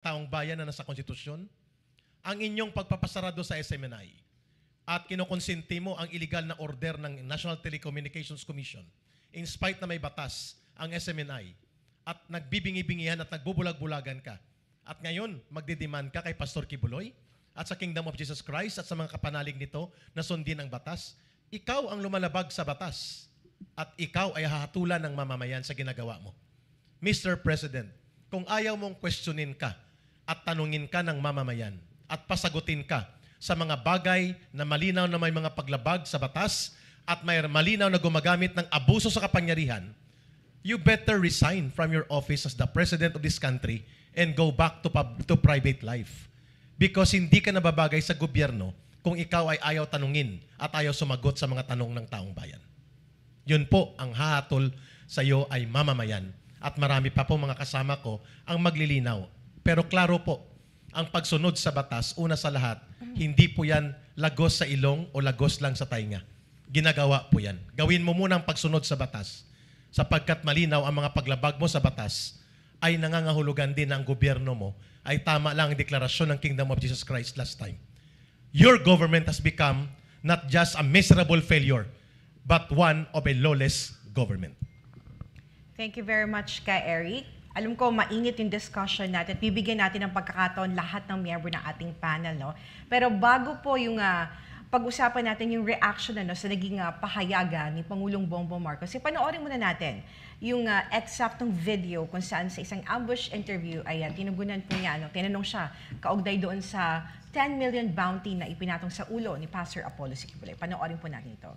taong bayan na nasa konstitusyon, ang inyong pagpapasarado sa SMNI at kinukonsinti mo ang illegal na order ng National Telecommunications Commission in spite na may batas ang SMNI at nagbibingi-bingihan at nagbubulag-bulagan ka. At ngayon, magdidemand ka kay Pastor Kibuloy at sa Kingdom of Jesus Christ at sa mga kapanalig nito na sundin ang batas. Ikaw ang lumalabag sa batas at ikaw ay hahatulan ng mamamayan sa ginagawa mo. Mr. President, kung ayaw mong questionin ka at tanungin ka ng mamamayan at pasagutin ka sa mga bagay na malinaw na may mga paglabag sa batas at may malinaw na gumagamit ng abuso sa kapangyarihan, you better resign from your office as the President of this country and go back to private life. Because hindi ka nababagay sa gobyerno kung ikaw ay ayaw tanungin at ayaw sumagot sa mga tanong ng taong bayan. Yun po ang hahatol sa iyo ay mamamayan. At marami pa po mga kasama ko ang maglilinaw. Pero klaro po, ang pagsunod sa batas, una sa lahat, hindi po yan lagos sa ilong o lagos lang sa tainga. Ginagawa po yan. Gawin mo muna ang pagsunod sa batas. Sapagkat malinaw ang mga paglabag mo sa batas ay nangangahulugan din ng gobyerno mo ay tama lang ang deklarasyon ng Kingdom of Jesus Christ last time. Your government has become not just a miserable failure, but one of a lawless government. Thank you very much, Ka Eric. Alam ko, mainit yung discussion natin at bibigyan natin ng pagkakataon lahat ng miyembro ng ating panel. No? Pero bago po yung pag-usapan natin yung reaction sa naging pahayagan ni Pangulong Bongbong Marcos, panoorin muna natin yung excerpt ng video kung saan sa isang ambush interview ay tinugunan po niya, tinanong siya kaugnay doon sa 10 million bounty na ipinatong sa ulo ni Pastor Apollo Kibuloy. Panoorin po natin ito.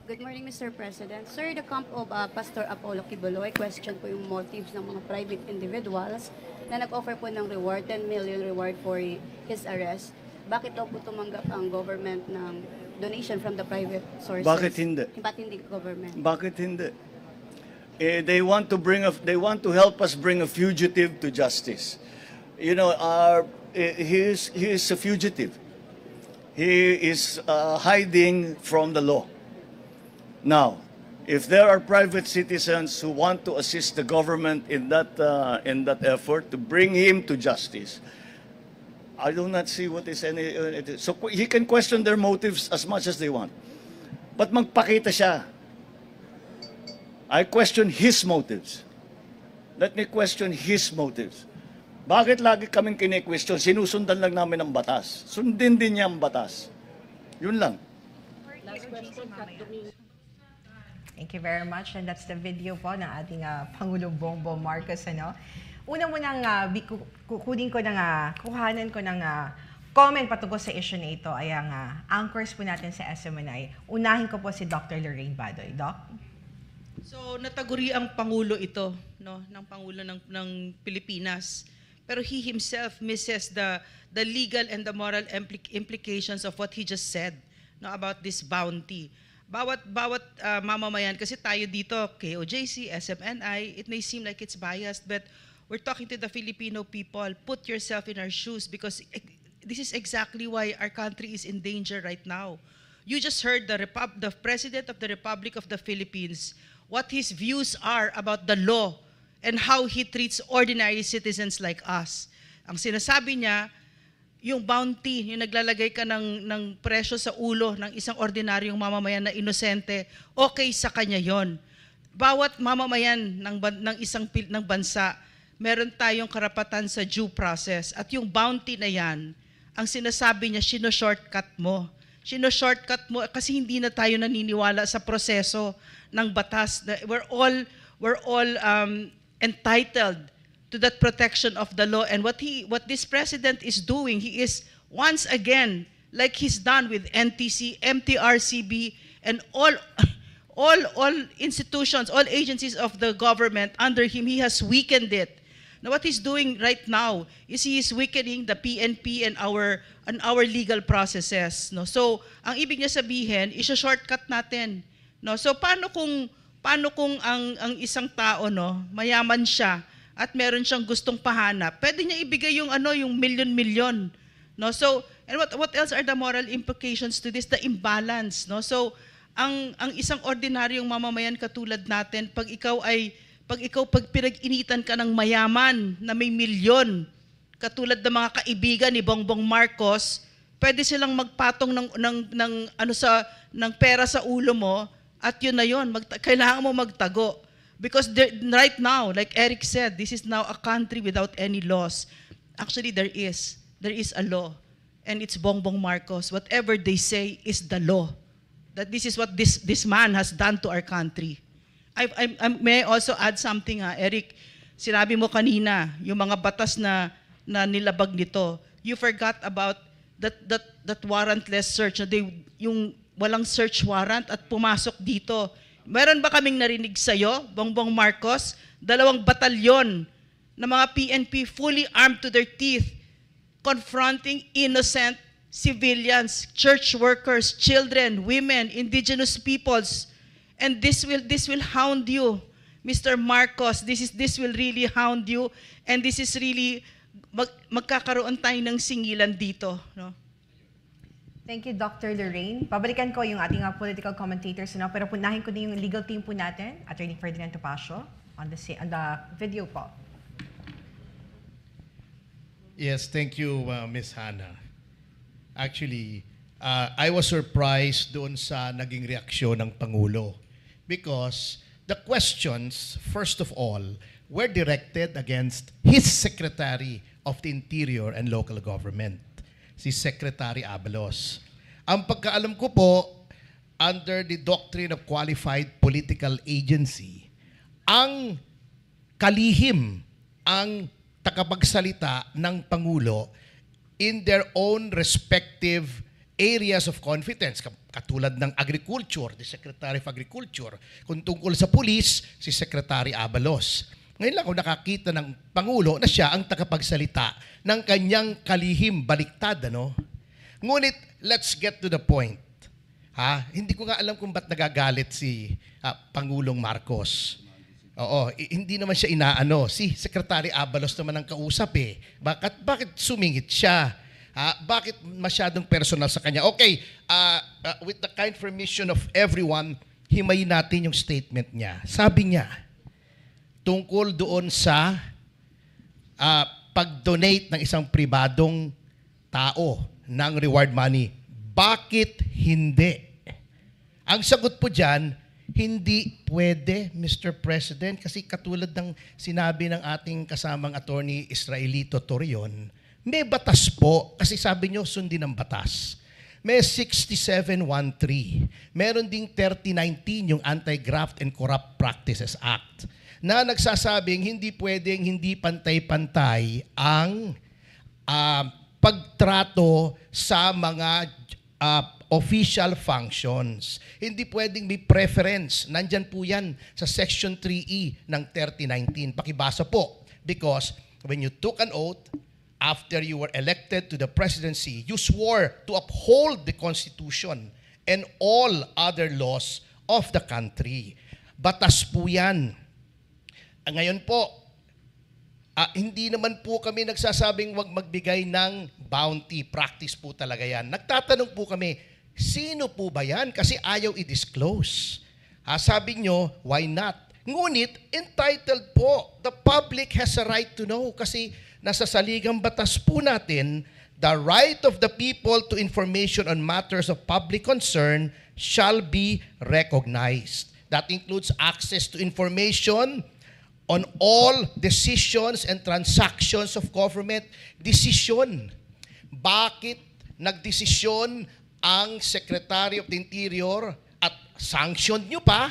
Good morning, Mr. President. Sir, the camp of Pastor Apollo Kibuloy question po yung motives ng mga private individuals na nag-offer po ng reward, 10 million reward for his arrest. Bakit daw po tumanggap ang government ng donation from the private sources? Bakit hindi? Bakit hindi government? Bakit hindi? They want to help us bring a fugitive to justice. You know, he is a fugitive. He is hiding from the law. Now, if there are private citizens who want to assist the government in that effort to bring him to justice, I do not see what is any. So he can question their motives as much as they want, but magpakita siya. I question his motives. Let me question his motives. Bakit lagi kaming kine-question? Sinusundan lang namin ang batas. Sundin din niya ang batas. Yun lang. Thank you very much. And that's the video po ng ating Pangulong Bongbong Marcos. Una mo nang kuhanan ko ng comment patungkol sa issue na ito ay ang anchors po natin sa SMNI. Unahin ko po si Dr. Lorraine Badoy. Doc? So nataguri ang Pangulo ito, no, ng Pangulo ng Pilipinas. Pero he himself misses the legal and the moral implications of what he just said, no, about this bounty. Bawat mamamayan, kasi tayo dito, KOJC, SMNI, it may seem like it's biased, but we're talking to the Filipino people. Put yourself in our shoes because this is exactly why our country is in danger right now. You just heard the President of the Republic of the Philippines, what his views are about the law and how he treats ordinary citizens like us. Ang sinasabi niya, yung bounty, yung naglalagay ka ng presyo sa ulo ng isang ordinaryong mamamayan na inosente, okay sa kanya yon. Bawat mamamayan ng bansa, meron tayong karapatan sa due process. At yung bounty na yan, ang sinasabi niya, shortcut mo. Shortcut mo kasi hindi na tayo naniniwala sa proseso ng batas. We're all entitled to that protection of the law. And what this president is doing, he is once again, like he's done with NTC, MTRCB, and all institutions, all agencies of the government under him, he has weakened it. Now what he's doing right now is he is weakening the PNP and our legal processes. No? So ang ibig niya sabihin, i-shortcut natin. No? So paano kung ang isang tao, no, mayaman siya, at meron siyang gustong pahanap, pwede niya ibigay yung milyon-milyon, no? So, and what else are the moral implications to this? The imbalance, no? So, ang isang ordinaryong mamamayan katulad natin, pag pinag-initan ka ng mayaman na may milyon, katulad ng mga kaibigan ni Bongbong Marcos, pwede silang magpatong ng pera sa ulo mo at yun na yun, kailangan mo magtago. Because right now, like Eric said, this is now a country without any laws. Actually, there is a law, and it's Bongbong Marcos. Whatever they say is the law. That this is what this man has done to our country. May I also add something, Eric? Sinabi mo kanina, yung mga batas na nilabag nito, you forgot about that warrantless search, yung walang search warrant at pumasok dito. Meron ba kaming narinig sa'yo, Bongbong Marcos? 2 batalyon na mga PNP fully armed to their teeth, confronting innocent civilians, church workers, children, women, indigenous peoples. And this will hound you, Mr. Marcos. This will really hound you, and this is really magkakaroon tayo ng singilan dito, no? Thank you, Dr. Lorraine. Pabalikan ko yung ating political commentators, no? Pero punahin ko din yung legal team po natin, Attorney Ferdinand Topacio, on the video po. Yes, thank you, Ms. Hannah. Actually, I was surprised doon sa naging reaksyon ng Pangulo because the questions, first of all, were directed against his Secretary of the Interior and Local Government, si Secretary Abalos. Ang pagkaalam ko po, under the doctrine of qualified political agency, ang kalihim, ang takapagsalita ng Pangulo in their own respective areas of competence, katulad ng agriculture, the Secretary of Agriculture, kung tungkol sa police, si Secretary Abalos. Ngayon lang ako nakakita ng Pangulo na siya ang takapagsalita ng kanyang kalihim baliktad, ano? Ngunit, let's get to the point. Hindi ko nga alam kung ba't nagagalit si Pangulong Marcos. Oo, hindi naman siya inaano. Si Secretary Abalos naman ang kausap eh. Bakit sumingit siya? Bakit masyadong personal sa kanya? Okay, with the kind permission of everyone, himayin natin yung statement niya. Sabi niya, tungkol doon sa pag-donate ng isang pribadong tao ng reward money. Bakit hindi? Ang sagot po dyan, hindi pwede, Mr. President, kasi katulad ng sinabi ng ating kasamang attorney Israelito Torion, may batas po, kasi sabi nyo, sundin ang batas. May 6713. Meron ding 3019, yung Anti-Graft and Corrupt Practices Act, na nagsasabing hindi pwedeng hindi pantay-pantay ang pagtrato sa mga official functions. Hindi pwedeng may preference. Nandyan po yan sa Section 3E ng 3019. Pakibasa po. Because when you took an oath, after you were elected to the presidency, you swore to uphold the Constitution and all other laws of the country. Batas po yan. Ngayon po, hindi naman po kami nagsasabing wag magbigay ng bounty. Practice po talaga yan. Nagtatanong po kami, sino po ba yan? Kasi ayaw i-disclose. Sabi nyo, why not? Ngunit, entitled po. The public has a right to know kasi nasa saligang batas po natin, the right of the people to information on matters of public concern shall be recognized. That includes access to information on all decisions and transactions of government. Decision. Bakit nagdesisyon ang Secretary of the Interior at sanction nyo pa,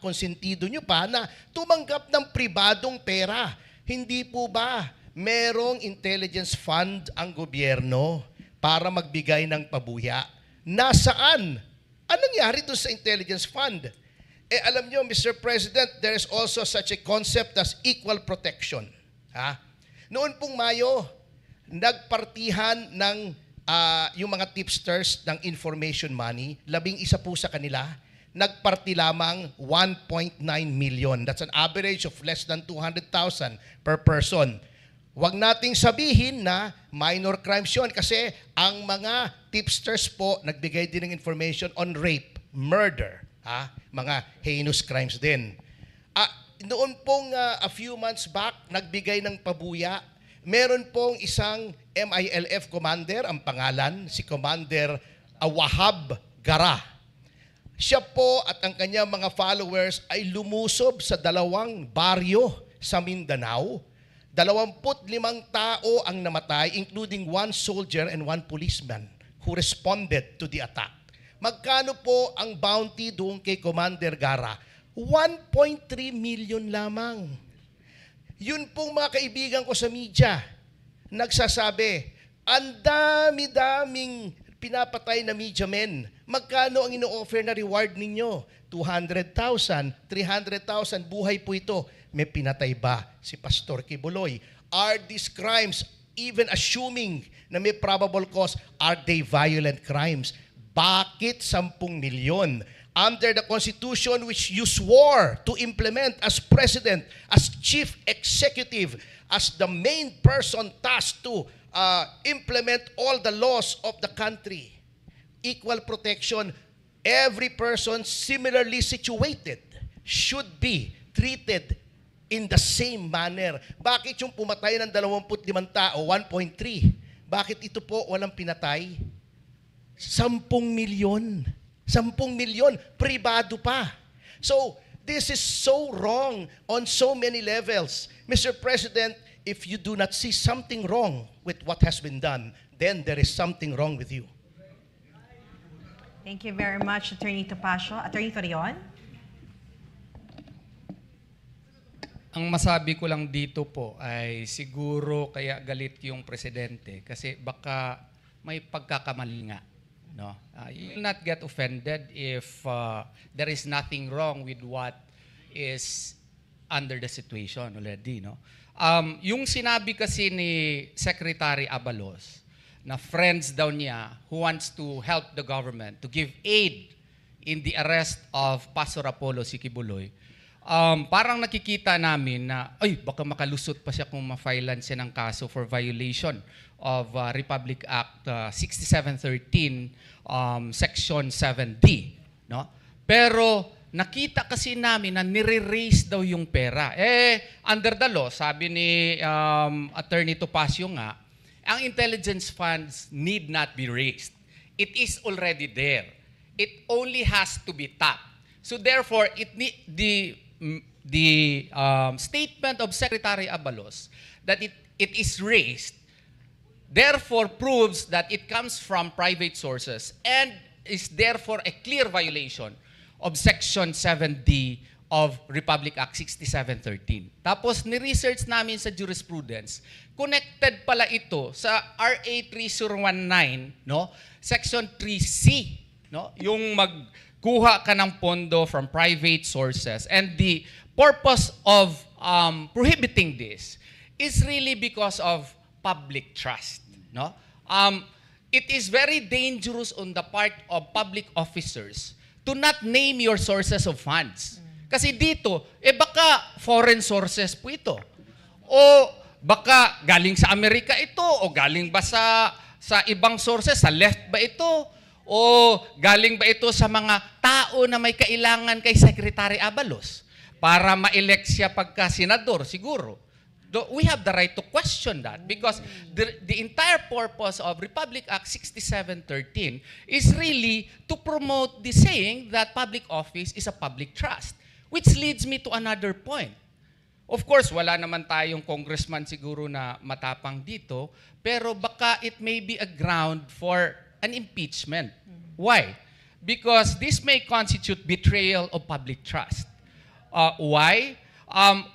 konsentido nyo pa na tumanggap ng pribadong pera? Hindi po ba merong intelligence fund ang gobyerno para magbigay ng pabuya? Nasaan? Anong nangyari doon sa intelligence fund? Alam nyo, Mr. President, there is also such a concept as equal protection. Noon pong Mayo, nagpartihan ng yung mga tipsters ng information money, 11 po sa kanila, nagparti lamang 1.9 million. That's an average of less than 200,000 per person. Huwag nating sabihin na minor crimes yun kasi ang mga tipsters po nagbigay din ng information on rape, murder, mga heinous crimes din. Noon pong a few months back, nagbigay ng pabuya meron pong isang MILF commander, ang pangalan, si Commander Wahab Gara. Siya po at ang kanyang mga followers ay lumusob sa 2 baryo sa Mindanao. 25 tao ang namatay, including 1 soldier and 1 policeman who responded to the attack. Magkano po ang bounty doon kay Commander Gara? 1.3 million lamang. Yun pong mga kaibigan ko sa media, nagsasabi, ang dami-daming pinapatay na media men. Magkano ang ino-offer na reward ninyo? 200,000, 300,000, buhay po ito. May pinatay ba si Pastor Kibuloy? Are these crimes, even assuming na may probable cause, are they violent crimes? Bakit 10 milyon? Under the Constitution which you swore to implement as President, as Chief Executive, as the main person tasked to implement all the laws of the country. Equal protection, every person similarly situated should be treated in the same manner. Bakit yung pumatay ng 25 tao, 1.3? Bakit ito po walang pinatay? 10 milyon. 10 milyon, pribado pa. So, this is so wrong on so many levels. Mr. President, if you do not see something wrong with what has been done, then there is something wrong with you. Thank you very much, Attorney Topacio. Attorney Torion? Ang masabi ko lang dito po ay siguro kaya galit yung presidente kasi baka may pagkakamali nga. No? You will not get offended if there is nothing wrong with what is under the situation already. No? Yung sinabi kasi ni Secretary Abalos na friends daw niya who wants to help the government to give aid in the arrest of Pastor Apollo Kibuloy, parang nakikita namin na, ay, baka makalusot pa siya kung ma-filean siya ng kaso for violation of Republic Act 6713, Section 7D. No? Pero nakita kasi namin na nire-raise daw yung pera. Under the law, sabi ni Attorney Topacio nga, ang intelligence funds need not be raised. It is already there. It only has to be tapped. So therefore, the statement of Secretary Abalos that it is raised therefore proves that it comes from private sources and is therefore a clear violation of Section 7D of Republic Act 6713. Tapos ni-research namin sa jurisprudence, connected pala ito sa RA 3019, no? Section 3C, no? Yung magkuha ka ng pondo from private sources. And the purpose of prohibiting this is really because of public trust. No? It is very dangerous on the part of public officers to not name your sources of funds. Kasi dito, baka foreign sources po ito. O baka galing sa Amerika ito, o galing ba sa ibang sources, sa left ba ito, o galing ba ito sa mga tao na may kailangan kay Secretary Abalos para ma-elect siya pagka senador, siguro. We have the right to question that because the entire purpose of Republic Act 6713 is really to promote the saying that public office is a public trust. Which leads me to another point. Of course, wala naman tayong congressman siguro na matapang dito, pero baka it may be a ground for an impeachment. Why? Because this may constitute betrayal of public trust. Why?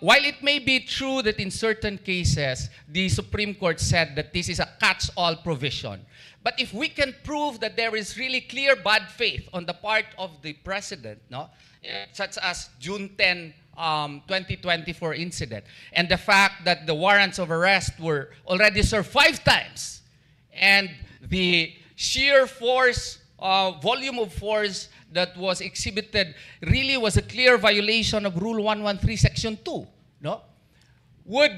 While it may be true that in certain cases, the Supreme Court said that this is a catch-all provision, but if we can prove that there is really clear bad faith on the part of the President, no, such as June 10, 2024 incident, and the fact that the warrants of arrest were already served 5 times, and the sheer force, volume of force that was exhibited really was a clear violation of Rule 113, Section 2, no? Would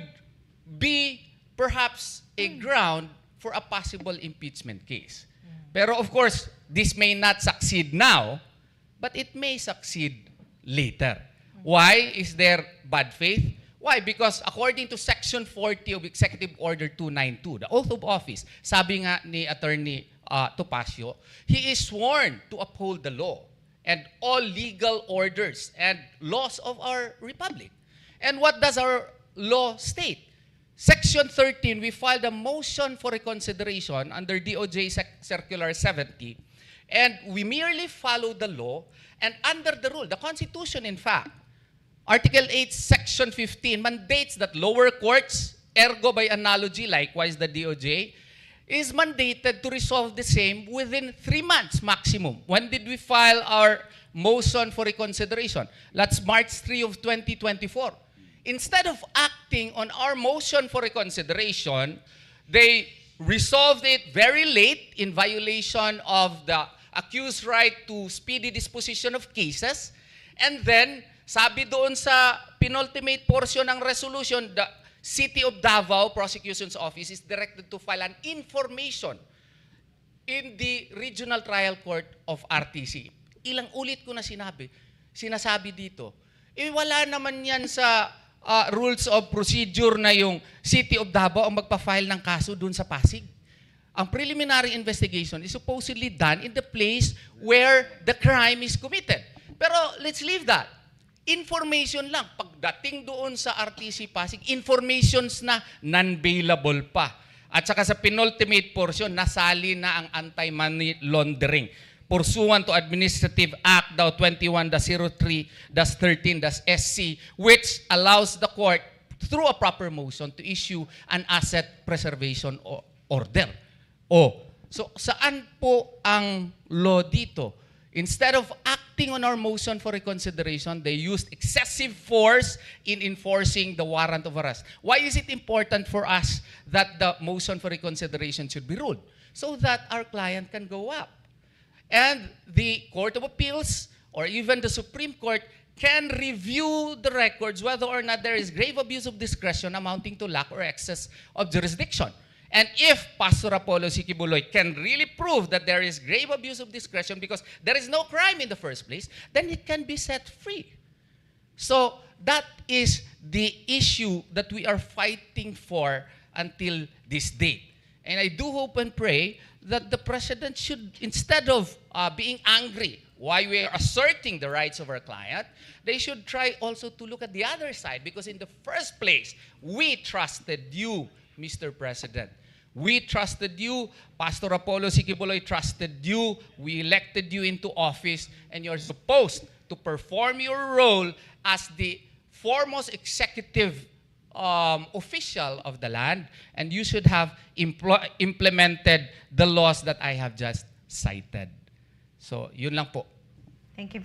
be perhaps a ground for a possible impeachment case. Pero of course, this may not succeed now, but it may succeed later. Why is there bad faith? Why? Because according to Section 40 of Executive Order 292, the oath of office, sabi nga ni Attorney Topacio, he is sworn to uphold the law and all legal orders and laws of our republic. And what does our law state? Section 13, we filed a motion for reconsideration under DOJ Circular 70, and we merely follow the law, and under the rule, the Constitution, in fact, Article 8, Section 15 mandates that lower courts, ergo by analogy, likewise the DOJ, is mandated to resolve the same within 3 months maximum. When did we file our motion for reconsideration? That's March 3 of 2024. Instead of acting on our motion for reconsideration, they resolved it very late in violation of the accused right to speedy disposition of cases. And then, sabi doon sa penultimate portion ng resolution, the City of Davao Prosecution's Office is directed to file an information in the Regional Trial Court of RTC. Ilang ulit ko na sinasabi dito, wala naman yan sa rules of procedure na yung City of Davao ang magpa-file ng kaso dun sa Pasig. Ang preliminary investigation is supposedly done in the place where the crime is committed. Pero let's leave that. Information lang. Pagdating doon sa RTC Pasig, informations na non-bailable pa. At saka sa penultimate portion, nasali na ang anti-money laundering. Pursuant to Administrative Act 21-03-13-SC, which allows the court, through a proper motion, to issue an asset preservation order. So saan po ang law dito? Instead of acting on our motion for reconsideration, they used excessive force in enforcing the warrant of arrest. Why is it important for us that the motion for reconsideration should be ruled? So that our client can go up. And the Court of Appeals or even the Supreme Court can review the records whether or not there is grave abuse of discretion amounting to lack or excess of jurisdiction. And if Pastor Apollo C. Quiboloy can really prove that there is grave abuse of discretion because there is no crime in the first place, then it can be set free. So that is the issue that we are fighting for until this date. And I do hope and pray that the President should, instead of being angry why we are asserting the rights of our client, they should try also to look at the other side, because in the first place, we trusted you, Mr. President. We trusted you. Pastor Apollo C. Quiboloy trusted you. We elected you into office, and you're supposed to perform your role as the foremost executive official of the land, and you should have implemented the laws that I have just cited. So, yun lang po. Thank you.